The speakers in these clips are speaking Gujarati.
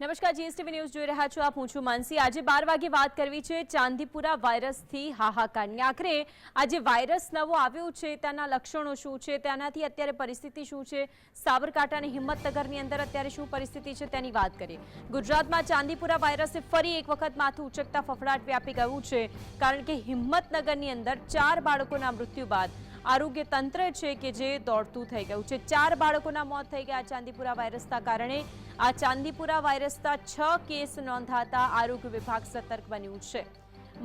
નમસ્કાર, જીએસટીવી ન્યૂઝ જોઈ રહ્યા છો આપ। હું છું માનસી। આજે 12 વાગે વાત કરવી છે ચાંદીપુરા વાયરસથી હાહાકારની। આખરે આજે વાયરસ નવો આવ્યો છે, તેના લક્ષણો શું છે, તેનાથી અત્યારે પરિસ્થિતિ શું છે, સાબરકાંઠા અને હિંમતનગરની અંદર અત્યારે શું પરિસ્થિતિ છે તેની વાત કરીએ। ગુજરાતમાં ચાંદીપુરા વાયરસે ફરી એક વખત માથું ઉચકતા ફફડાટ વ્યાપી ગયું છે, કારણ કે હિંમતનગરની અંદર 4 બાળકોના મૃત્યુ બાદ આરોગ્ય તંત્ર છે કે જે દોડતું થઈ ગયું છે। 4 બાળકોના મોત થઈ ગયા ચાંદીપુરા વાયરસના કારણે। આ ચાંદીપુરા વાયરસના 6 કેસ નોંધાતા આરોગ્ય વિભાગ સતર્ક બન્યું છે।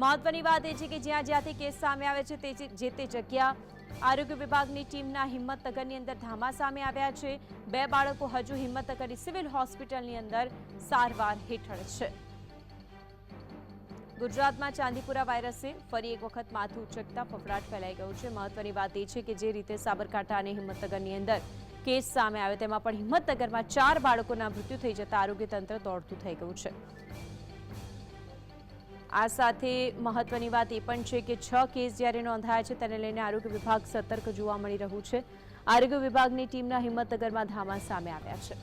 મહત્વની વાત એ છે કે જ્યાંથી કેસ સામે આવે છે તે જે તે જગ્યા આરોગ્ય વિભાગની ટીમના હિંમતનગરની અંદર ધામા સામે આવ્યા છે। 2 બાળકો હજુ હિંમતનગરની સિવિલ હોસ્પિટલની અંદર સારવાર હેઠળ છે। ગુજરાતમાં ચાંદીપુરા વાયરસે ફરી એક વખત માથું ઉચકતા ફફડાટ ફેલાઈ ગયું છે। મહત્વની વાત એ છે કે જે રીતે સાબરકાંઠા અને હિંમતનગરની અંદર કેસ સામે આવે તેમાં પણ હિંમતનગરમાં 4 બાળકોના મૃત્યુ થઈ જતા આરોગ્ય તંત્ર દોડતું થઈ ગયું છે। આ સાથે મહત્વની વાત એ પણ છે કે 6 કેસ જ્યારે નોંધાયા છે તેને લઈને આરોગ્ય વિભાગ સતર્ક જોવા મળી રહ્યું છે। આરોગ્ય વિભાગની ટીમના હિંમતનગરમાં ધામા સામે આવ્યા છે।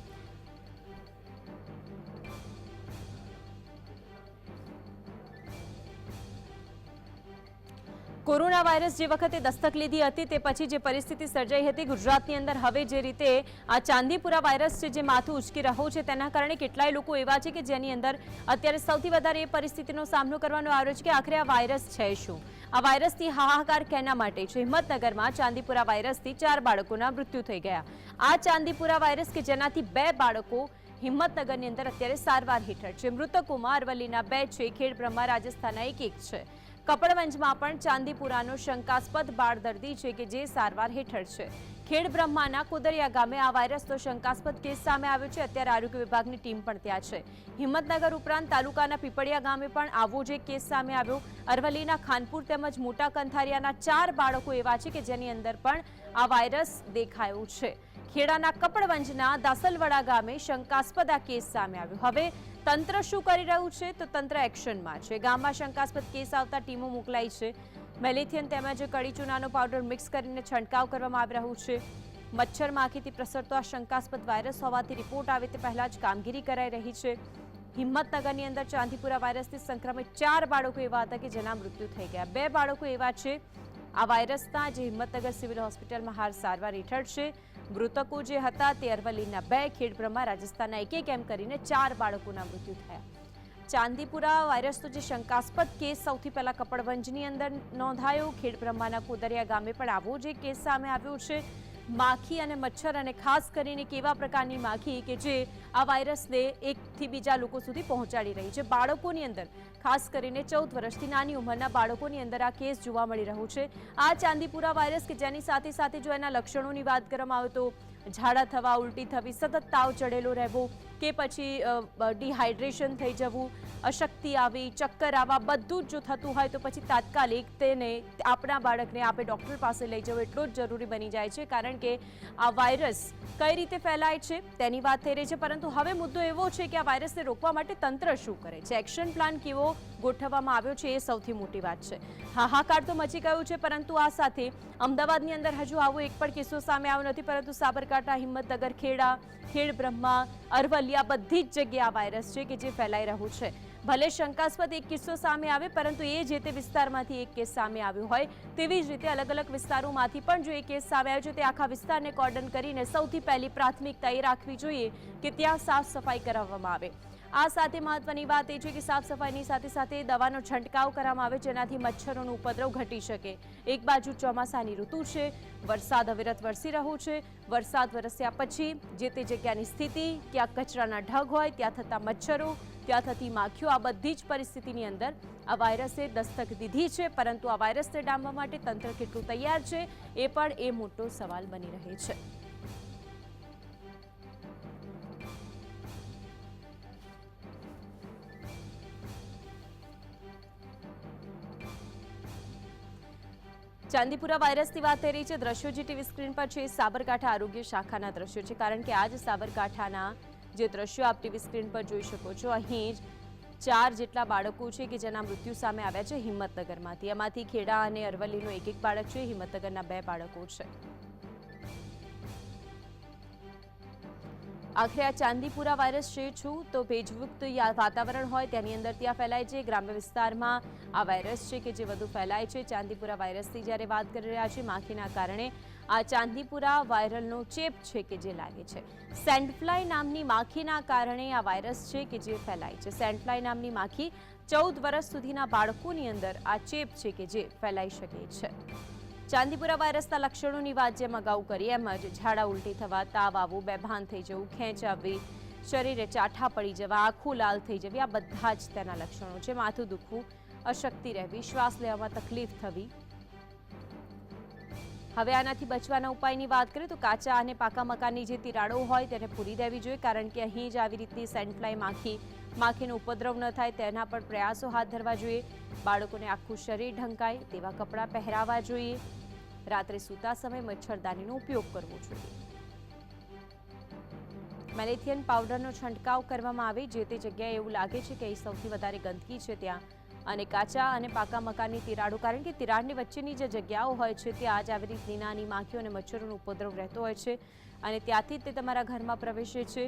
કોરોના વાયરસ જે વખતે દસ્તક લીધી હતી તે પછી જે પરિસ્થિતિ સર્જાઈ હતી ગુજરાતની અંદર, હવે જે રીતે આ ચાંદીપુરા વાયરસ છે જે માથું ઉચકી રહ્યો છે તેના કારણે કેટલાય લોકો એવા છે કે જેની અંદર અત્યારે સૌથી વધારે એ પરિસ્થિતિનો સામનો કરવાનો આવ્યો છે કે આખરે આ વાયરસ છે શું, આ વાયરસથી હાહાકાર કેના માટે છે। હિંમતનગરમાં ચાંદીપુરા વાયરસથી 4 બાળકોના મૃત્યુ થઈ ગયા। આ ચાંદીપુરા વાયરસ કે જેનાથી 2 બાળકો હિંમતનગરની અંદર અત્યારે સારવાર હેઠળ છે। મૃતકોમાં અરવલ્લીના 2 છે, ખેડબ્રહ્મા રાજસ્થાનના એક છે। કપડવંજમાં પણ ચાંદીપુરાનો શંકાસ્પદ બાળ દર્દી છે કે જે સારવાર હેઠળ છે। ખેડબ્રહ્માના કુદરિયા ગામે આ વાયરસનો શંકાસ્પદ કેસ સામે આવ્યો છે। અત્યારે આરોગ્ય વિભાગની ટીમ પણ ત્યાં છે। હિંમતનગર ઉપરાંત તાલુકાના પીપળિયા ગામે પણ આવો જ એક કેસ સામે આવ્યો। અરવલ્લીના ખાનપુર તેમજ મોટા કંથારિયાના 4 બાળકો એવા છે કે જેની અંદર પણ આ વાયરસ દેખાયો છે। ખેડાના કપડવંજના દાસલવાડા ગામે શંકાસ્પદ આ કેસ સામે આવ્યો। હવે તંત્ર શું કરી રહ્યું છે તો તંત્ર એક્શનમાં છે। ગામમાં શંકાસ્પદ કેસ આવતા ટીમો મોકલાઈ છે। મેલેથિયન તેમજ કડી ચૂનાનો પાવડર મિક્સ કરીને છંટકાવ કરવામાં આવી રહ્યો છે। મચ્છર માખીથી પ્રસરતો આ શંકાસ્પદ વાયરસ હોવાથી રિપોર્ટ આવે તે પહેલા જ કામગીરી કરાઈ રહી છે। હિંમતનગરની અંદર ચાંદીપુરા વાયરસથી સંક્રમિત 4 બાળકો એવા હતા કે જેના મૃત્યુ થઈ ગયા। 2 બાળકો એવા છે આ વાયરસના જે હિંમતનગર સિવિલ હોસ્પિટલમાં હાલ સારવાર હેઠળ છે। મૃતકો જે હતા તે અરવલ્લીના 2, ખેડબ્રહ્મા રાજસ્થાનના 1 એમ કરીને 4 બાળકોના મૃત્યુ થયા। ચાંદીપુરા વાયરસનો જે શંકાસ્પદ કેસ સૌથી પહેલા કપડવંજની અંદર નોંધાયો। ખેડબ્રહ્માના કુદરિયા ગામે પણ આવો જ એક કેસ સામે આવ્યો છે। માખી અને મચ્છર, અને ખાસ કરીને કેવા પ્રકારની માખી કે જે આ વાયરસને એકથી બીજા લોકો સુધી પહોંચાડી રહી છે। બાળકોની અંદર ખાસ કરીને 14 વર્ષથી નાની ઉંમરના બાળકોની અંદર આ કેસ જોવા મળી રહ્યો છે। આ ચાંદીપુરા વાયરસ કે જેની સાથે સાથે જો એના લક્ષણોની વાત કરવામાં આવે તો ઝાડા થવા, ઉલટી થવી, સતત તાવ ચડેલો રહેવો કે પછી ડિહાઇડ્રેશન થઈ જવું, અશક્તિ આવી, ચક્કર આવવા, બધું જ જો થતું હોય તો પછી તાત્કાલિક તેને આપણા બાળકને આપણે ડૉક્ટર પાસે લઈ જવું એટલો જ જરૂરી બની જાય છે, કારણ કે આ વાયરસ કઈ રીતે ફેલાય છે તેની વાત થઈ રહી છે। પરંતુ હવે મુદ્દો એવો છે કે આ વાયરસને રોકવા માટે તંત્ર શું કરે છે, એક્શન પ્લાન કેવો ગોઠવવામાં આવ્યો છે, એ સૌથી મોટી વાત છે। હાહાકાર તો મચી ગયું છે, પરંતુ આ સાથે અમદાવાદની અંદર હજુ આવો એક પણ કિસ્સો સામે આવ્યો નથી, પરંતુ સાબરકાંઠા, હિંમતનગર, ખેડા, ખેડબ્રહ્મા, અરવલ્લી આ બધી જ જગ્યાએ આ વાયરસ છે કે જે ફેલાઈ રહ્યું છે। ભલે શંકાસ્પદ એક કિસ્સો સામે આવે, પરંતુ એ જે તે વિસ્તારમાંથી એક કેસ સામે આવ્યો હોય તેવી જ રીતે અલગ અલગ વિસ્તારોમાંથી પણ જો એક કેસ સામે આવ્યો છે તે આખા વિસ્તારને કોર્ડન કરીને સૌથી પહેલી પ્રાથમિકતા એ રાખવી જોઈએ કે ત્યાં સાફ સફાઈ કરાવવામાં આવે। આ સાથે મહત્વની વાત એ છે કે સાફ સફાઈની સાથે સાથે દવાનો છંટકાવ કરવામાં આવે જેનાથી મચ્છરોનો ઉપદ્રવ ઘટી શકે। એક બાજુ ચોમાસાની ઋતુ છે, વરસાદ અવિરત વરસી રહ્યો છે। વરસાદ વરસ્યા પછી જે તે જગ્યાની સ્થિતિ, ક્યાં કચરાના ઢગ હોય, ત્યાં થતા મચ્છરો, ત્યાં થતી માખીઓ, આ બધી જ પરિસ્થિતિની અંદર આ વાયરસે દસ્તક દીધી છે, પરંતુ આ વાયરસને ડામવા માટે તંત્ર કેટલું તૈયાર છે એ પણ એ મોટો સવાલ બની રહે છે। ચાંદીપુરા વાયરસની વાત થઈ રહી છે। દ્રશ્યો જે ટીવી સ્ક્રીન પર છે સાબરકાંઠા આરોગ્ય શાખાના દ્રશ્યો છે, કારણ કે આજ સાબરકાંઠાના જે દ્રશ્યો આપ ટીવી સ્ક્રીન પર જોઈ શકો છો, અહીં જ 4 જેટલા બાળકો છે કે જેના મૃત્યુ સામે આવ્યા છે હિંમતનગરમાંથી। એમાંથી ખેડા અને અરવલ્લીનો 1 બાળક છે, હિંમતનગરના 2 બાળકો છે। આખરે આ ચાંદીપુરા વાયરસ છે શું તો ભેજયુક્ત વાતાવરણ હોય તેની અંદર ત્યાં ફેલાય છે. ગ્રામ્ય વિસ્તારમાં આ વાયરસ છે કે જે વધુ ફેલાય છે. ચાંદીપુરા વાયરસની જ્યારે વાત કરી રહ્યા છીએ, માખીના કારણે આ ચાંદીપુરા વાયરલનો ચેપ છે કે જે લાગે છે. સેન્ડફ્લાય નામની માખીના કારણે આ વાયરસ છે કે જે ફેલાય છે. સેન્ડફ્લાય નામની માખી 14 વર્ષ સુધીના બાળકોની અંદર આ ચેપ છે કે જે ફેલાઈ શકે છે. ચાંદીપુરા વાયરસના લક્ષણોની વાત જેમ અગાઉ કરી એમ જ ઝાડા ઉલટી થવા, તાવ આવવું, બેભાન થઈ જવું, ખેંચ આવવી, શરીરે ચાઠા પડી જવા, આંખો લાલ થઈ જવી, આ બધા જ તેના લક્ષણો છે. માથું દુખવું, અશક્તિ રહેવી, શ્વાસ લેવામાં તકલીફ થવી. હવે આનાથી બચવાના ઉપાયની વાત કરીએ તો કાચા અને પાકા મકાનની જે તિરાડો હોય તેને પૂરી દેવી જોઈએ, કારણ કે અહીં જ આવી રીતની સેન્ડફ્લાય માખીનો ઉપદ્રવ ન થાય તેના પર પ્રયાસો હાથ ધરવા જોઈએ. બાળકોને આખું શરીર ઢંકાય તેવા કપડાં પહેરાવવા જોઈએ. રાત્રે સૂતા સમયે મચ્છરદાનીનો ઉપયોગ કરવો જોઈએ. મેલેથિયન પાવડરનો છંટકાવ કરવામાં આવે જે તે જગ્યાએ એવું લાગે છે કે અહીં સૌથી વધારે ગંદકી છે ત્યાં, અને કાચા અને પાકા મકાનની તિરાડો, કારણ કે તિરાડની વચ્ચેની જે જગ્યાઓ હોય છે ત્યાં જ આવી રીતની નાની માખીઓ અને મચ્છરોનો ઉપદ્રવ રહેતો હોય છે અને ત્યાંથી જ તે તમારા ઘરમાં પ્રવેશે છે.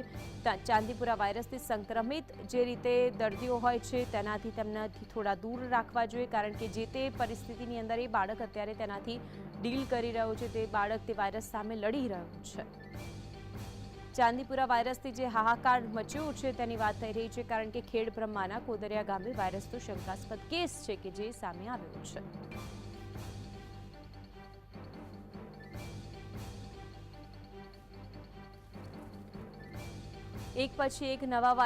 ચાંદીપુરા વાયરસથી સંક્રમિત જે રીતે દર્દીઓ હોય છે તેનાથી તેમનાથી થોડા દૂર રાખવા જોઈએ, કારણ કે જે તે પરિસ્થિતિની અંદર એ બાળક અત્યારે તેનાથી ડીલ કરી રહ્યો છે, તે બાળક તે વાયરસ સામે લડી રહ્યું છે. ચાંદીપુરા વાયરસથી જે હાહાકાર મચ્યો છે તેની વાત થઈ રહી છે, કારણ કે ખેડબ્રહ્માના કોદરિયા ગામે વાયરસનો શંકાસ્પદ કેસ છે કે જે સામે આવ્યો છે. એક પછી એક નવા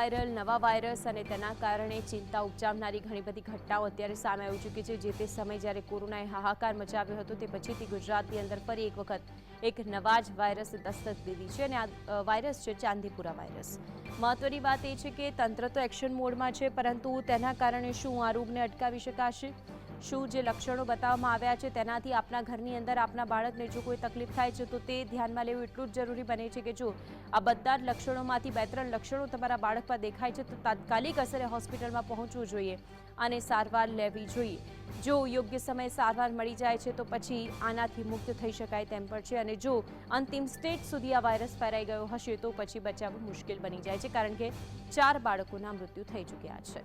વાયરસ અને તેના કારણે ચિંતા ઉપજાવનારી ઘણી બધી ઘટનાઓ અત્યારે સામે આવી ચૂકી છે. જે તે સમય જ્યારે કોરોનાએ હાહાકાર મચાવ્યો હતો તે પછીથી ગુજરાતની અંદર ફરી એક વખત એક નવા જ વાયરસે દસ્તક દીધી છે અને આ વાયરસ છે ચાંદીપુરા વાયરસ. મહત્વની વાત એ છે કે તંત્ર તો એક્શન મોડમાં છે, પરંતુ તેના કારણે શું આ રોગને અટકાવી શકાશે? શું જે લક્ષણો બતાવવામાં આવ્યા છે તેનાથી આપના ઘરની અંદર આપના બાળકને જો કોઈ તકલીફ થાય છે તો તે ધ્યાનમાં લેવું એટલું જ જરૂરી બને છે કે જો આ બધા જ લક્ષણોમાંથી 2-3 લક્ષણો તમારા બાળક પર દેખાય છે તો તાત્કાલિક અસરે હોસ્પિટલમાં પહોંચવું જોઈએ અને સારવાર લેવી જોઈએ. જો યોગ્ય સમયે સારવાર મળી જાય છે તો પછી આનાથી મુક્ત થઈ શકાય તેમ પણ છે, અને જો અંતિમ સ્ટેજ સુધી આ વાયરસ ફેલાઈ ગયો હશે તો પછી બચાવવું મુશ્કેલ બની જાય છે, કારણ કે 4 બાળકોના મૃત્યુ થઈ ચૂક્યા છે.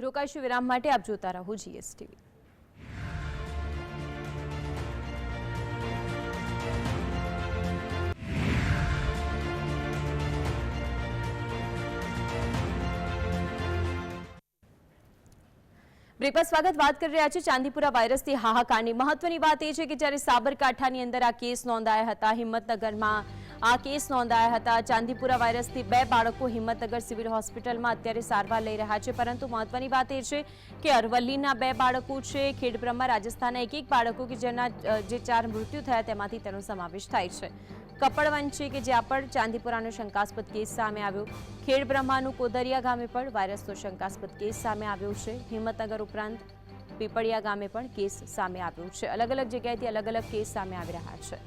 રોકાઈશું વિરામ માટે. આપ જોતા રહો GSTV. બ્રેકમાં સ્વાગત. વાત કરી રહ્યા છીએ ચાંદીપુરા વાયરસથી હાહાકારની. મહત્વની વાત એ છે કે જ્યારે સાબરકાંઠાની અંદર આ કેસ નોંધાયા હતા, હિંમતનગરમાં આ કેસ નોંધાયા હતા. ચાંદીપુરા વાયરસથી 2 બાળકો હિંમતનગર સિવિલ હોસ્પિટલમાં અત્યારે સારવાર લઈ રહ્યા છે, પરંતુ મહત્વની વાત એ છે કે અરવલ્લીના 2 બાળકો છે, ખેડબ્રહ્મા રાજસ્થાનના 1 બાળકો કે જેના જે 4 મૃત્યુ થયા તેમાંથી તેનો સમાવેશ થાય છે. કપડવંજ છે કે જ્યાં પણ ચાંદીપુરાનો શંકાસ્પદ કેસ સામે આવ્યો. ખેડબ્રહ્માનું કોદરિયા ગામે પણ વાયરસનો શંકાસ્પદ કેસ સામે આવ્યો છે. હિંમતનગર ઉપરાંત પીપળિયા ગામે પણ કેસ સામે આવ્યો છે. અલગ અલગ જગ્યાએથી અલગ અલગ કેસ સામે આવી રહ્યા છે.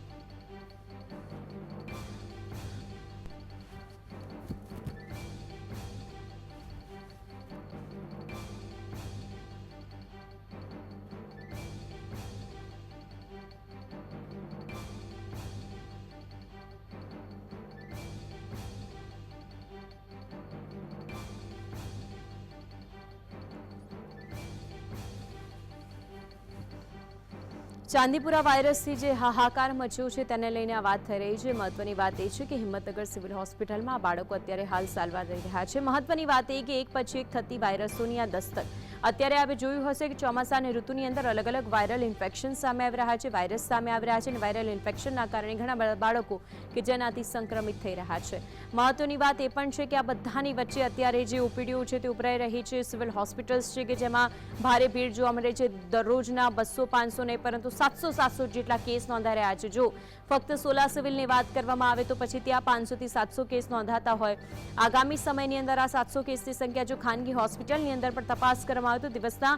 ચાંદીપુરા વાયરસથી જે હાહાકાર મચ્યો છે તેને લઈને આ વાત થઈ રહી છે. મહત્વની વાત એ છે કે હિંમતનગર સિવિલ હોસ્પિટલમાં બાળકો અત્યારે હાલ સારવાર લઈ રહ્યા છે. મહત્વની વાત એ કે એક પછી એક થતી વાયરસોની આ દસ્તક. અત્યારે આપણે જોયું હશે કે ચોમાસાની ઋતુની અંદર અલગ અલગ વાયરલ ઇન્ફેક્શન સામે આવી રહ્યા છે, વાયરસ સામે આવી રહ્યા છે, અને વાયરલ ઇન્ફેક્શનના કારણે ઘણા બધા બાળકો કે જેનાથી સંક્રમિત થઈ રહ્યા છે. મહત્વની વાત એ પણ છે કે આ બધાની વચ્ચે અત્યારે જે ઓપીડીઓ છે તે ઉભરાઈ રહી છે. સિવિલ હોસ્પિટલ્સ છે કે જેમાં ભારે ભીડ જોવા મળે છે. દરરોજના 200-500 નહીં પરંતુ 700 જેટલા કેસ નોંધાઈ રહ્યા છે. જો ફક્ત સોલા સિવિલની વાત કરવામાં આવે તો પછી ત્યાં 500 થી 700 કેસ નોંધાતા હોય. આગામી સમયની અંદર આ 700 કેસની સંખ્યા જો ખાનગી હોસ્પિટલની અંદર પણ તપાસ કરવામાં આવે તો દિવસના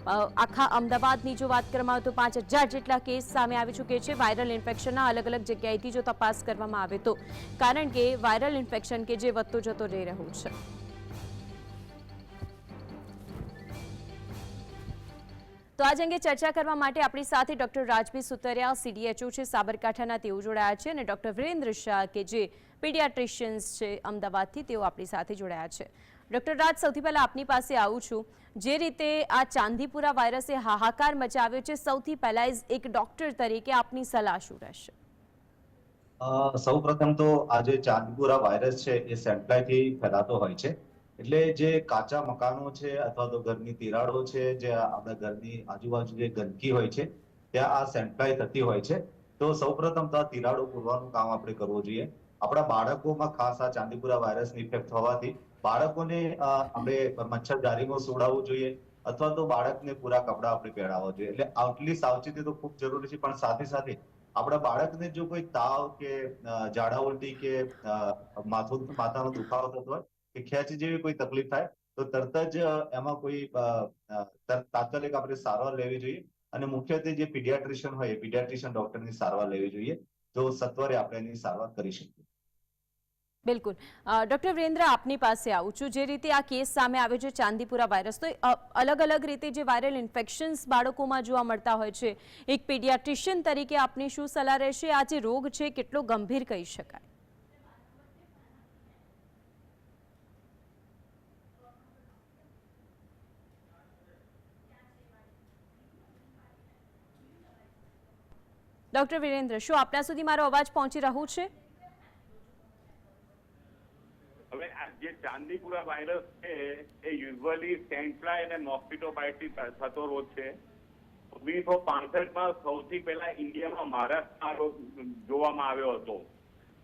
આખા અમદાવાદની જો વાત કરવામાં આવે તો 5000 જેટલા કેસ સામે આવી ચૂકે છે વાયરલ ઇન્ફેક્શનના અલગ અલગ જગ્યાએથી જો તપાસ કરવામાં આવે તો, કારણ કે વાયરલ ઇન્ફેક્શન કે જે વધતો જતો રહી રહ્યું છે. તો આજ અંગે ચર્ચા કરવા માટે આપણી સાથે ડોક્ટર રાજબી સુતરિયા CDHO છે સાબરકાંઠાના, તેઓ જોડાયા છે, અને ડોક્ટર વિરેન્દ્ર શાહ કે જે પીડિયાટ્રિશિયન્સ છે અમદાવાદથી, તેઓ આપણી સાથે જોડાયા છે. ડોક્ટર રાજ, સૌથી પહેલા આપની પાસે આવું છું. જે રીતે આ ચાંદીપુરા વાયરસે હાહાકાર મચાવ્યો છે, સૌથી પહેલા એક ડોક્ટર તરીકે આપની સલાહ શું રહેશે? સૌપ્રથમ તો આ જે ચાંદીપુરા વાયરસ છે એ સેન્ડફ્લાયથી ફેલાતો હોય છે. એટલે જે કાચા મકાનો છે અથવા તો ઘરની તિરાડો છે, જે આપણા ઘરની આજુબાજુ જે ગંદકી હોય છે, ત્યાં આ સેન્ડફ્લાય થતી હોય છે. તો સૌપ્રથમ તો આ તિરાડો પૂરવાનું કામ આપણે કરવું જોઈએ. આપણા બાળકોમાં ખાસ આ ચાંદીપુરા વાયરસની ઇફેક્ટ થવાથી બાળકોને આપણે મચ્છરદારીમાં સુવડાવવું જોઈએ, અથવા તો બાળકને પૂરા કપડા આપણે પહેરાવવા જોઈએ. એટલે આટલી સાવચેતી તો ખૂબ જરૂરી છે, પણ સાથે સાથે આપણા બાળકને જો કોઈ તાવ કે ઝાડા ઉલટી કે માથાનો દુખાવો થતો હોય કે ખેંચ જેવી કોઈ તકલીફ થાય તો તરત જ એમાં કોઈ તાત્કાલિક આપણે સારવાર લેવી જોઈએ. અને મુખ્યત્વે જે પીડિયાટ્રિશિયન હોય એ પીડિયાટ્રિશિયન ડોક્ટરની સારવાર લેવી જોઈએ, તો સત્વરે આપણે એની સારવાર કરી શકીએ. બિલકુલ. ડોક્ટર વિરેન્દ્ર, આપની પાસે આવું છું. જે રીતે આ કેસ સામે આવ્યો છે ચાંદીપુરા વાયરસ, તો અલગ અલગ રીતે જે વાયરલ ઇન્ફેક્શન્સ બાળકોમાં જોવા મળતા હોય છે, એક પીડિયાટ્રિશિયન તરીકે આપની શું સલાહ રહેશે? આ જે રોગ છે કેટલો ગંભીર કહી શકાય? ડોક્ટર વિરેન્દ્ર, શું આપના સુધી મારો અવાજ પહોંચી રહ્યો છે? હવે આ જે ચાંદીપુરા વાયરસ છે એ યુઝ્યુઅલી સેન્ડફ્લાય અને મોસ્કિટો બાઇટથી થતો રોગ છે. 1965માં સૌથી પહેલા ઇન્ડિયામાં મહારાષ્ટ્રમાં રોગ જોવામાં આવ્યો હતો.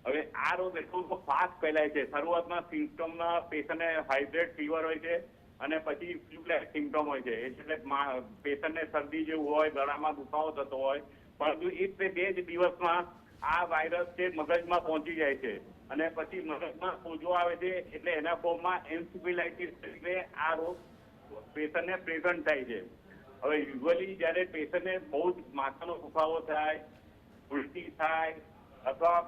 હવે આ રોગ એટલો ફાસ્ટ ફેલાય છે. શરૂઆતમાં સિમ્પટમમાં પેશન્ટને હાઇડ્રેટ ફીવર હોય છે, અને પછી ફ્લુ લાઇક સિમ્પટમ હોય છે. એટલે પેશન્ટને શરદી જેવું હોય, ગળામાં દુખાવો થતો હોય, પરંતુ એ 2 જ દિવસમાં આ વાયરસ છે મગજમાં પહોંચી જાય છે, અને પછી મગજમાં સોજો આવે છે. એટલે એના ફોર્મમાં એન્સેફેલાઇટિસ તરીકે આ રોગ પેશન્ટને પ્રેઝન્ટ થાય છે. હવે યુઝ્યુઅલી જ્યારે પેશન્ટને બહુ જ માથાનો દુખાવો થાય, ઉલટી થાય, અથવા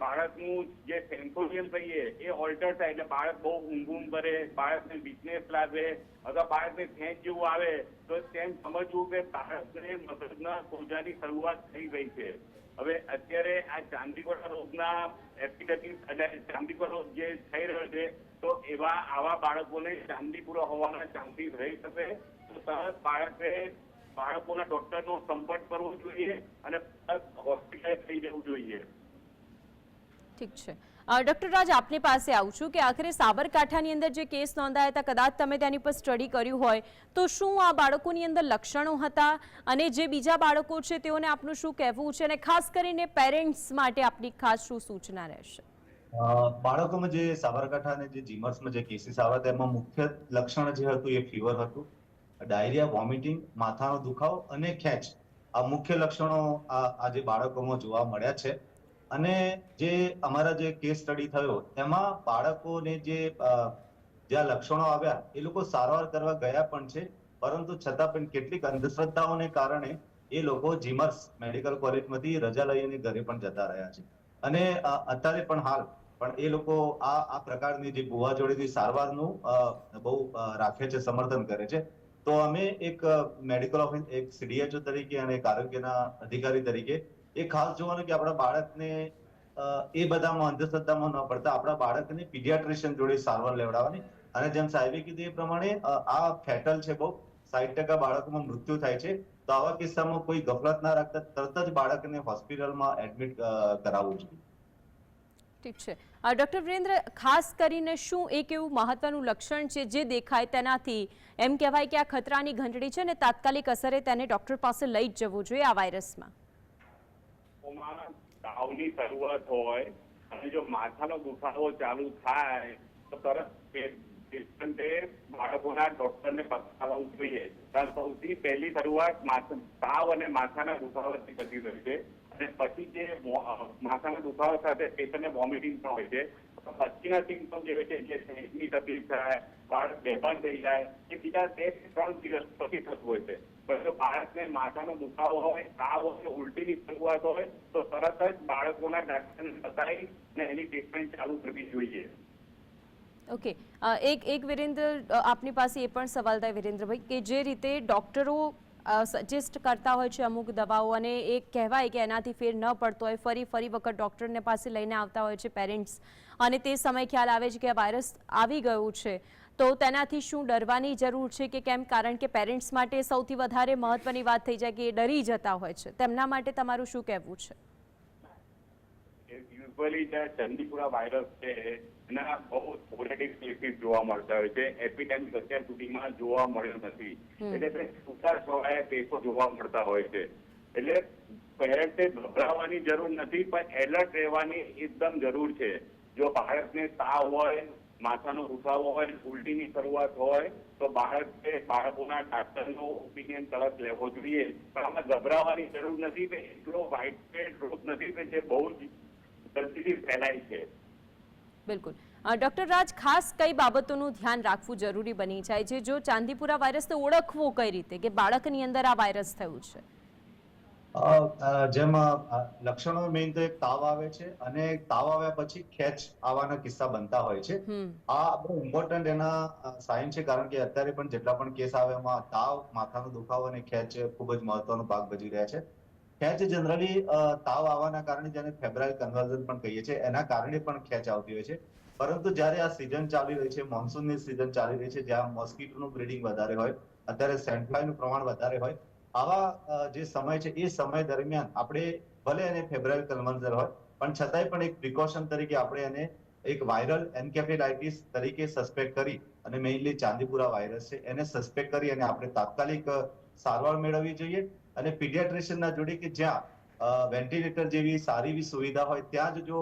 બાળકનું જે સેન્સોરિયમ કહીએ એ ઓલ્ટર થાય, એટલે બાળક બહુ ઊંઘ કરે, બાળકને વીકનેસ લાગે, અથવા બાળકને ખેંચ જેવું આવે, તો તેમ સમજવું કે બાળકને મગજના સોજાની શરૂઆત થઈ ગઈ છે. હવે અત્યારે આ ચાંદીપુરા રોગના એપિડેમિક અને ચાંદીપુરા રોગ જે થઈ રહ્યો છે, તો આવા બાળકોને ચાંદીપુરા હોવાના ચાન્સીસ રહી શકે. તો તરત બાળકોના ડોક્ટરનો સંપર્ક કરવો જોઈએ અને હોસ્પિટલ થઈ જવું જોઈએ. ઠીક છે. ડોક્ટર રાજ, આપની પાસે આવું છું કે આખરે સાબરકાંઠાની અંદર જે કેસ નોંધાયા હતા, કદાચ તમે તેની પર સ્ટડી કર્યું હોય, તો શું આ બાળકોની અંદર લક્ષણો હતા, અને જે બીજા બાળકો છે તેઓને આપનું શું કહેવું છે, અને ખાસ કરીને પેરેન્ટ્સ માટે આપની ખાસ શું સૂચના રહેશે? બાળકોમાં જે સાબરકાંઠા અને જે જીમર્સમાં જે કેસીસ આવ્યા હતા, એમાં મુખ્ય લક્ષણ જે હતું એ ફીવર હતું, ડાયરિયા, વોમિટિંગ, માથાનો દુખાવો અને ખેંચ. આ મુખ્ય લક્ષણો આ જે બાળકોમાં જોવા મળ્યા છે. અને જે અમારા જે કેસ સ્ટડી થયો એમાં બાળકોને જે લક્ષણો આવ્યા એ લોકો સારવાર કરવા ગયા પણ છે, પરંતુ છતાં પણ કેટલીક અંધશ્રદ્ધાઓને કારણે એ લોકો જીમર્સ મેડિકલ કોલેજમાંથી રજા લઈને ઘરે પણ જતા રહ્યા છે. અને અત્યારે પણ હાલ પણ એ લોકો આ પ્રકારની જે ભુવા જોડેથી સારવારનું બહુ રાખે છે, સમર્થન કરે છે. તો અમે એક મેડિકલ ઓફિસ, એક CDHO તરીકે અને એક આરોગ્યના અધિકારી તરીકે એ ખાસ જોવાનું કે આપણા બાળકને એ બધામાં અંધશ્રદ્ધામાં ન પડતા આપણા બાળકને પીડિયાટ્રિશિયન જોડે સારવાર લેવડાવવાની. અને જેમ સાહેબે કીધું એ પ્રમાણે આ ફેટલ છે, બહુ 60% બાળકોમાં મૃત્યુ થાય છે. તો આવા કિસ્સામાં કોઈ ગફલત ના રાખતા તરત જ બાળકને હોસ્પિટલમાં એડમિટ કરાવવું જોઈએ. ઠીક છે. ડોક્ટર વિરેન્દ્ર, ખાસ કરીને શું એક એવું મહત્વનું લક્ષણ છે જે દેખાય તેનાથી એમ કહેવાય કે આ ખતરાની ઘંટડી છે, ને તાત્કાલિક અસરે તેને ડોક્ટર પાસે લઈ જ જવું જોઈએ આ વાયરસમાં? તાવની શરૂઆત હોય અને જો માથાનો દુખાવો ચાલુ થાય તો તરત પેશન્ટે બાળકોના ડોક્ટરને બતાવવું જોઈએ. સૌથી પહેલી શરૂઆત તાવ અને માથાના દુખાવાથી થતી હોય છે, અને પછી જે માથાના દુખાવા સાથે પેશન્ટને વોમિટિંગ પણ હોય છે. પછીના સિમ્પટમ જે હોય છે, જે પેટની તકલીફ થાય, બાળક બેભાન થઈ જાય, એ બીજા 2 થી 3 દિવસ પછી થતું હોય છે. પણ જો બાળકને માથાનો દુખાવો હોય, તાવ હોય, ઉલટીની શરૂઆત હોય તો તરત જ બાળકોના ડાક્ટરને બતાવી ને એની ટ્રીટમેન્ટ ચાલુ કરવી જોઈએ. ઓકે, એક વિરેન્દ્ર, આપની પાસે એ પણ સવાલ થાય વિરેન્દ્રભાઈ, કે જે રીતે ડોક્ટરો સજેસ્ટ કરતા હોય છે અમુક દવાઓ અને એ કહેવાય કે એનાથી ફેર ન પડતો હોય, ફરી વખત ડૉક્ટરને પાસે લઈને આવતા હોય છે પેરેન્ટ્સ, અને તે સમય ખ્યાલ આવે છે કે આ વાયરસ આવી ગયું છે, તો તેનાથી શું ડરવાની જરૂર છે કે કેમ? કારણ કે પેરેન્ટ્સ માટે સૌથી વધારે મહત્વની વાત થઈ જાય કે એ ડરી જતા હોય છે. તેમના માટે તમારું શું કહેવું છે? યુઝ્યુઅલી જે ચાંદીપુરા વાયરસ છે એના બહુ સ્પોરેડિક કેસીસ જોવા મળતા હોય છે. એપિડેમિક અત્યાર સુધીમાં જોવા મળ્યો નથી. એટલે છૂટા છવાયા કેસો જોવા મળતા હોય છે. એટલે પેરેન્ટે ગભરાવાની જરૂર નથી, પણ એલર્ટ રહેવાની એકદમ જરૂર છે. જો બાળકને તાવ હોય, માથાનો દુખાવો હોય, ઉલટીની શરૂઆત હોય તો બાળકોના ડાક્ટરનો ઓપિનિયન તરત લેવો જોઈએ. પણ આમાં ગભરાવાની જરૂર નથી કે એટલો વાઇડસ્પ્રેડ રોગ નથી કે જે બહુ જ જલ્દીથી ફેલાય છે. બિલકુલ. ડૉક્ટર રાજ, ખાસ કઈ બાબતોનું ધ્યાન રાખવું જરૂરી બની જાય છે જો ચાંદીપુરા વાયરસને ઓળખવો કઈ રીતે કે બાળકની અંદર આ વાયરસ થયું છે? જેમાં લક્ષણો મેઇન તો એક તાવ આવે છે, અને તાવ આવ્યા પછી ખેંચ આવવાના કિસ્સા બનતા હોય છે. આ બહુ ઇમ્પોર્ટન્ટ એના સાઇન છે, કારણ કે અત્યારે પણ જેટલા પણ કેસ આવે એમાં તાવ, માથાનો દુખાવો અને ખેંચ ખૂબ જ મહત્વનો ભાગ ભજવી રહ્યા છે. ખેંચ જનરલી તાવ આવવાના કારણે જેને ફેબ્રાઇલ કન્વર્ઝન પણ કહીએ છીએ, એના કારણે પણ ખેંચ આવતી હોય છે. પરંતુ જ્યારે આ સિઝન ચાલી રહી છે, મોન્સૂનની સિઝન ચાલી રહી છે, જ્યાં મોસ્કીટોનું બ્રીડિંગ વધારે હોય, અત્યારે સેન્ડફ્લાયનું પ્રમાણ વધારે હોય, આવા જે સમય છે એ સમય દરમિયાન આપણે ભલે એને ફેબ્રાઇલ કન્વર્ઝન હોય પણ છતાંય પણ એક પ્રિકોશન તરીકે આપણે એને એક વાયરલ એન્કેફેલાઇટિસ તરીકે સસ્પેક્ટ કરી, અને મેઇનલી ચાંદીપુરા વાયરસ છે એને સસ્પેક્ટ કરી અને આપણે તાત્કાલિક સારવાર મેળવવી જોઈએ. અને પીડિયાટ્રિશિયનના જોડે કે જ્યાં વેન્ટિલેટર જેવી સારી એવી સુવિધા હોય ત્યાં જ જો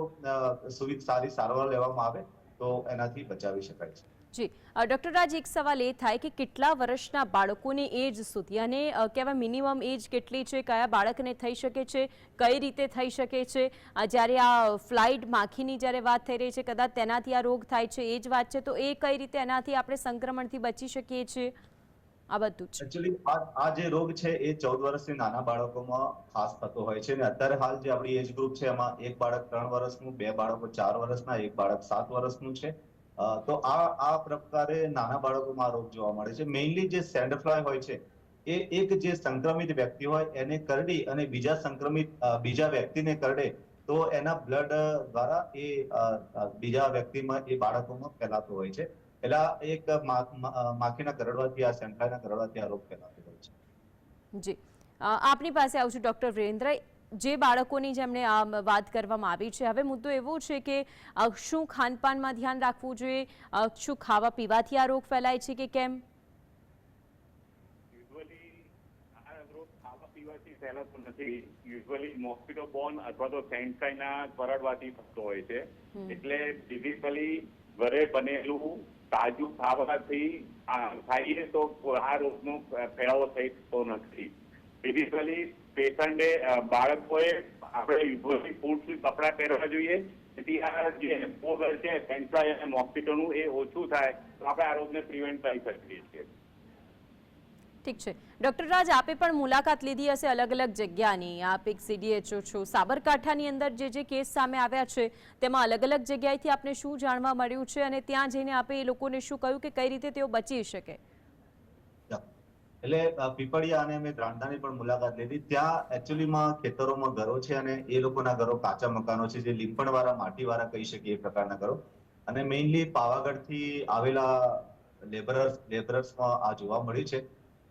સારી સારવાર લેવામાં આવે તો એનાથી બચાવી શકાય છે. જી ડૉક્ટર રાજ, એક સવાલ એ થાય કે કેટલા વર્ષના બાળકોની એજ સુધી, અને કહેવાય મિનિમમ એજ કેટલી છે, કયા બાળકને થઈ શકે છે, કઈ રીતે થઈ શકે છે? જ્યારે આ ફ્લાઇટ માખીની જ્યારે વાત થઈ રહી છે, કદાચ તેનાથી આ રોગ થાય છે, એ જ વાત છે, તો એ કઈ રીતે એનાથી આપણે સંક્રમણથી બચી શકીએ છીએ? આ બધું જ એકચ્યુઅલી આ જે રોગ છે એ 14 વર્ષથી નાના બાળકોમાં ખાસ થતો હોય છે, અને અત્યારે હાલ જે આપણી એજ ગ્રુપ છે એમાં એક બાળક 3 વર્ષનું, 2 બાળકો 4 વર્ષના, એક બાળક 7 વર્ષનું છે. તો આ પ્રકારે નાના બાળકોમાં રોગ જોવા મળે છે. મેઇનલી જે સેન્ડફ્લાય હોય છે એ એક જે સંક્રમિત વ્યક્તિ હોય એને કરડી અને બીજા વ્યક્તિને કરડે તો એના બ્લડ દ્વારા એ બીજા વ્યક્તિમાં, એ બાળકોમાં ફેલાતો હોય છે. એટલે એક માખીના કરડવાથી, આ સેન્ડફ્લાયના કરડવાથી આ રોગ ફેલાતો હોય છે. જી, આપની પાસે આવું છું ડૉક્ટર વિરેન્દ્ર. જે બાળકોની જેમણે વાત કરવામાં આવી છે, હવે મુદ્દો એવો છે કે શું ખાનપાનમાં ધ્યાન રાખવું જોઈએ, શું ખાવા પીવાથી આ રોગ ફેલાય છે કે કેમ? યુઝ્યુઅલી આ રોગ ખાવા પીવાથી ફેલાતો નથી. યુઝ્યુઅલી મોસ્કિટો બોર્ન અથવા તો સેન્ડફ્લાયના કરડવાથી થતો હોય છે. એટલે ફિઝિકલી ઘરે બનેલું તાજું ખાવાથી ખાઈએ તો આ રોગનો ફેલાવો થઈ શકતો નથી. ફિઝિકલી પેશન્ટે, બાળકોએ આપણે યુઝ્યુઅલી ફૂડથી કપડાં પહેરવા જોઈએ, જેથી આ જે એક્સપોઝર છે સેન્ડફ્લાય અને મોસ્કિટોનું એ ઓછું થાય તો આપણે આ રોગને પ્રિવેન્ટ કરી શકીએ છીએ. ઠીક છે ડૉક્ટર રાજ, આપે પણ મુલાકાત લીધી હશે અલગ અલગ જગ્યાની. આપ એક CDHO છો. સાબરકાંઠાની અંદર જે કેસ સામે આવ્યા છે તેમાં અલગ અલગ જગ્યાએથી આપને શું જાણવા મળ્યું છે, અને ત્યાં જઈને આપે એ લોકોને શું કહ્યું કે કઈ રીતે તેઓ બચી શકે? એટલે પીપળિયા અને મેં દ્રાંડાની પણ મુલાકાત લીધી. ત્યાં એકચ્યુઅલીમાં ખેતરોમાં ઘરો છે, અને એ લોકોના ઘરો કાચા મકાનો છે, જે લીંપણવાળા, માટીવાળા કહી શકીએ એ પ્રકારના ઘરો. અને મેઇનલી પાવાગઢથી આવેલા લેબરર્સમાં આ જોવા મળ્યું છે.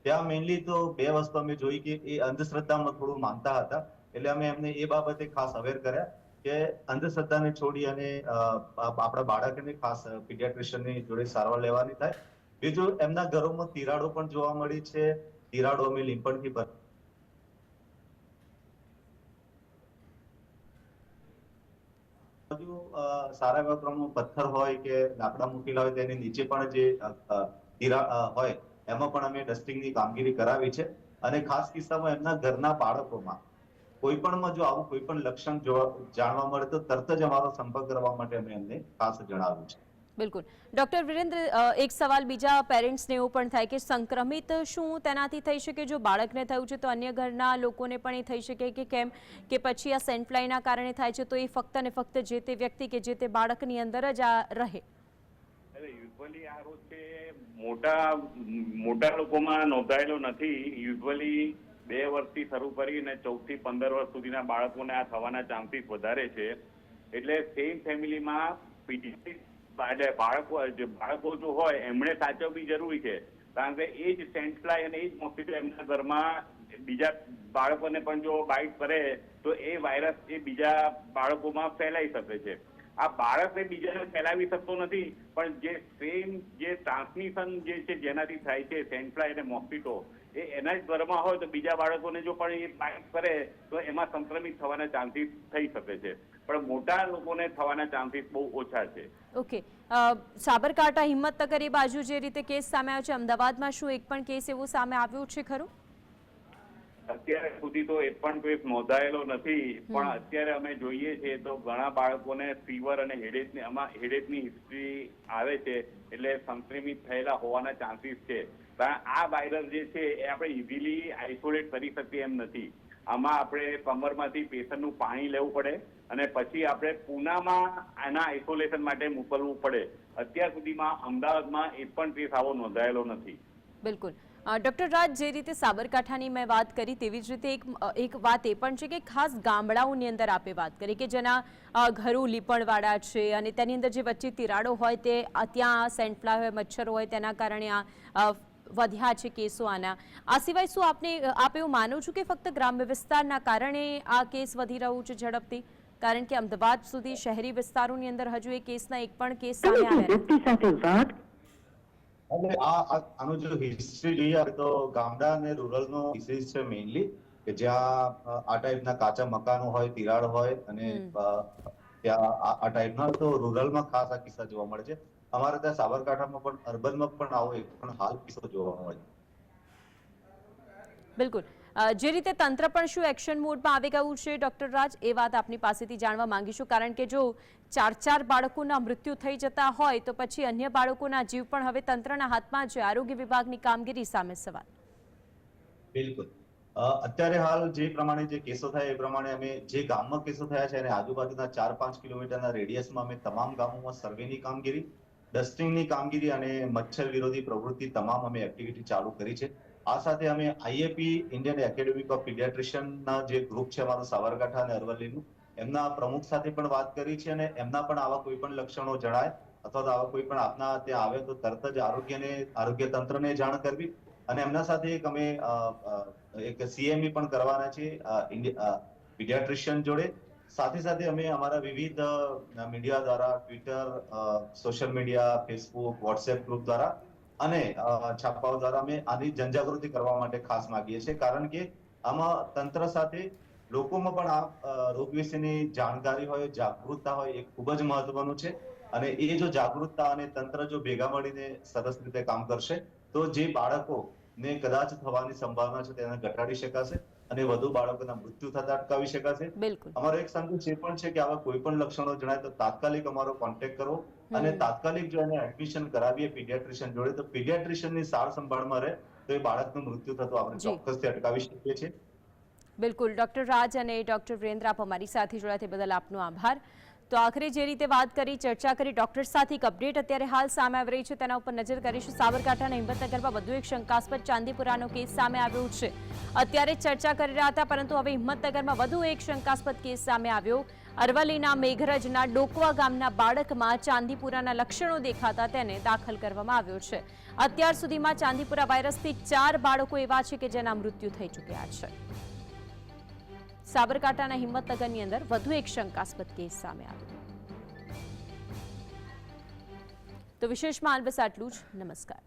ત્યાં મેઇનલી તો 2 વસ્તુ અમે જોઈ કે એ અંધશ્રદ્ધામાં થોડું માનતા હતા, એટલે અમે એમને એ બાબતે ખાસ અવેર કર્યા કે અંધશ્રદ્ધાને છોડી અને આપણા બાળકને ખાસ પીડિયાટ્રિશિયનની જોડે સારવાર લેવાની થાય. બીજું, એમના ઘરોમાં તિરાડો પણ જોવા મળી છે. તિરાડો અમે લીંપણથી સારા એવા પ્રમાણમાં પથ્થર હોય કે લાકડા મૂકેલા હોય તેની નીચે પણ જે તિરાડ હોય એમાં પણ અમે ડસ્ટિંગની કામગીરી કરાવી છે. અને ખાસ કિસ્સામાં એમના ઘરના બાળકોમાં કોઈપણમાં જો આવું કોઈ પણ લક્ષણ જાણવા મળે તો તરત જ અમારો સંપર્ક કરવા માટે અમે એમને ખાસ જણાવ્યું છે. બિલકુલ. ડોક્ટર વિરેન્દ્ર, એક સવાલ બીજા પેરેન્ટ્સને એવું પણ થાય કે સંક્રમિત શું તેનાથી થઈ શકે? જો બાળકને થયું છે તો અન્ય ઘરના લોકોને પણ એ થઈ શકે કે કેમ, કે પછી આ સેન્ટ ફ્લાયના કારણે થાય છે તો એ ફક્ત ને ફક્ત જે તે વ્યક્તિ કે જે તે બાળકની અંદર જ આ રહે? યુઝ્યુઅલી આ રોગ છે મોટા લોકોમાં નોંધાયેલો નથી. યુઝ્યુઅલી 2 વર્ષથી શરૂ કરીને 14 થી 15 વર્ષ સુધીના બાળકોને આ થવાના ચાન્સીસ વધારે છે. એટલે સેમ ફેમિલીમાં બાળકો જો હોય એમણે સાચવવી જરૂરી છે, કારણ કે એ જ સેન્ટ ફ્લાય અને એ જ મોસ્કિટો એમના ઘરમાં બીજા બાળકોને પણ જો બાઇટ કરે તો એ વાયરસ એ બીજા બાળકોમાં ફેલાઈ શકે છે. આ બાળકને બીજાને ફેલાવી શકતો નથી, પણ જે સેમ જે ટ્રાન્સમિશન જે છે જેનાથી થાય છે સેન્ટ ફ્લાય અને મોસ્કિટો, એ એના જ ઘરમાં હોય તો બીજા બાળકોને જો પણ એ બાઇટ કરે તો એમાં સંક્રમિત થવાના ચાન્સીસ થઈ શકે છે, પણ મોટા લોકોને થવાના ચાન્સીસ બહુ ઓછા છે. ઓકે. સાબરકાંઠા, હિંમતનગર એ બાજુ જે રીતે કેસ સામે આવ્યો છે, અમદાવાદમાં શું એક પણ કેસ એવો સામે આવ્યો છે ખરો? અત્યાર સુધી તો એક પણ કેસ નોંધાયેલો નથી, પણ અત્યારે અમે જોઈએ છીએ તો ઘણા બાળકોને ફીવર અને હેડેકની હિસ્ટ્રી આવે છે, એટલે સંક્રમિત થયેલા હોવાના ચાન્સીસ છે. પણ આ વાયરસ જે છે એ આપણે ઇઝીલી આઇસોલેટ કરી શકીએ એમ નથી. આમાં આપણે કમરમાંથી પેશન્ટનું પાણી લેવું પડે અને પછી આપણે પૂનામાં આના આઇસોલેશન માટે મોકલવું પડે. અત્યાર સુધીમાં અમદાવાદમાં એક પણ કેસ આવો નોંધાયેલો નથી. બિલકુલ. ડૉક્ટર રાજ, જે રીતે સાબરકાંઠાની મેં વાત કરી તેવી જ રીતે એક વાત એ પણ છે કે ખાસ ગામડાઓની અંદર આપે વાત કરી કે જેના ઘરો લીપણવાળા છે અને તેની અંદર જે વચ્ચે તિરાડો હોય તે ત્યાં સેન્ટ ફ્લાય હોય, મચ્છરો હોય, તેના કારણે આ વધ્યા છે કેસો આના. આ સિવાય શું આપ એવું માનો છો કે ફક્ત ગ્રામ્ય વિસ્તારના કારણે આ કેસ વધી રહ્યું છે ઝડપથી? કારણ કે અમદાવાદ સુધી શહેરી વિસ્તારોની અંદર હજુ એ કેસના એક પણ કેસ સામે આવ્યા નથી. એટલે આનો જો હિસ્ટ્રી જોઈએ તો ગામડા અને રૂરલનો ડિસીઝ છે મેઇનલી, કે જ્યાં આ ટાઈપના કાચા મકાનો હોય, તિરાડ હોય અને ત્યાં આ ટાઈપના, તો રૂરલમાં ખાસ આ કિસ્સા જોવા મળે છે. અમારે ત્યાં સાબરકાંઠામાં પણ અર્બનમાં પણ આવો એક પણ હાલ કિસ્સો જોવા મળે છે. બિલકુલ. જે રીતે તંત્ર પણ શું એક્શન મોડમાં આવી ગયું છે ડોક્ટર રાજ, એ વાત આપની પાસેથી જાણવા માંગીશું, કારણ કે જો 4 બાળકોના મૃત્યુ થઈ જતા હોય તો પછી અન્ય બાળકોના જીવ પણ હવે તંત્રના હાથમાં છે. આરોગ્ય વિભાગની કામગીરી સામે સવાલ. બિલકુલ. અત્યારે હાલ જે પ્રમાણે જે કેસો થયા એ પ્રમાણે અમે જે ગામમાં કેસો થયા છે અને આજુબાજુના 4-5 કિલોમીટરના રેડિયસમાં અમે તમામ ગામોમાં સર્વેની કામગીરી, ડસ્ટિંગની કામગીરી અને મચ્છર વિરોધી પ્રવૃત્તિ તમામ અમે એક્ટિવિટી ચાલુ કરી છે. આ સાથે અમે આઈએપી ઇન્ડિયન એકેડેમી ઓફ પીડિયાટ્રિશિયનના જે ગ્રુપ છે અમારું સાબરકાંઠા અને અરવલ્લીનું, એમના પ્રમુખ સાથે પણ વાત કરી છે અને એમના પણ આવા કોઈ પણ લક્ષણો જણાય અથવા તો આવા કોઈ પણ આપના ત્યાં આવે તો તરત જ આરોગ્ય તંત્રને જાણ કરવી. અને એમના સાથે એક સીએમઈ પણ કરવાના છે પીડિયાટ્રિશિયન જોડે. સાથે સાથે અમે અમારા વિવિધ મીડિયા દ્વારા, Twitter, social media, Facebook, WhatsApp group દ્વારા અને છાપાઓ દ્વારા અમે આની જનજાગૃતિ કરવા માટે ખાસ માંગીએ છીએ, કારણ કે આમાં તંત્ર સાથે લોકોમાં પણ આ રોગ વિશેની જાણકારી હોય, જાગૃતતા હોય, એ ખૂબ જ મહત્વનું છે. અને એ જો જાગૃતતા અને તંત્ર જો ભેગા મળીને સરસ રીતે કામ કરશે તો જે બાળકોને કદાચ થવાની સંભાવના છે તેને ઘટાડી શકાશે અને વધુ બાળકોના મૃત્યુ થતા અટકાવી શકાશે. બિલકુલ. અમારો એક સંદેશ એ પણ છે કે આવા કોઈ પણ લક્ષણો જણાય તો તાત્કાલિક અમારો કોન્ટેક્ટ કરવો અને તાત્કાલિક જો એને એડમિશન કરાવીએ પીડિયાટ્રિશિયન જોડે તો પીડિયાટ્રિશિયનની સાર સંભાળમાં રહે તો એ બાળકનું મૃત્યુ થતું આપણે ચોક્કસથી અટકાવી શકીએ છીએ. બિલકુલ. ડોક્ટર રાજ અને ડોક્ટર વિરેન્દ્ર, આપ અમારી સાથે જોડાયા તે બદલ આપનો આભાર. તો આખરે જે રીતે વાત કરી, ચર્ચા કરી, ડોક્ટર સાથે એક અપડેટ અત્યારે હાલ સામે આવી રહી છે તેના ઉપર નજર કરીશું. સાબરકાંઠાના હિંમતનગરમાં વધુ એક શંકાસ્પદ ચાંદીપુરાનો કેસ સામે આવ્યો છે. અત્યારે ચર્ચા કરી રહ્યા હતા, પરંતુ હવે હિંમતનગરમાં વધુ એક શંકાસ્પદ કેસ સામે આવ્યો. અરવલ્લીના મેઘરજના ડોકવા ગામના બાળકમાં ચાંદીપુરાના લક્ષણો દેખાતા તેને દાખલ કરવામાં આવ્યો છે. અત્યાર સુધીમાં ચાંદીપુરા વાયરસથી 4 બાળકો એવા છે કે જેના મૃત્યુ થઈ ચૂક્યા છે. સાબરકાંઠાના હિંમતનગરની અંદર વધુ એક શંકાસ્પદ કેસ સામે આવ્યો. તો વિશેષમાં બસ આટલું જ. નમસ્કાર.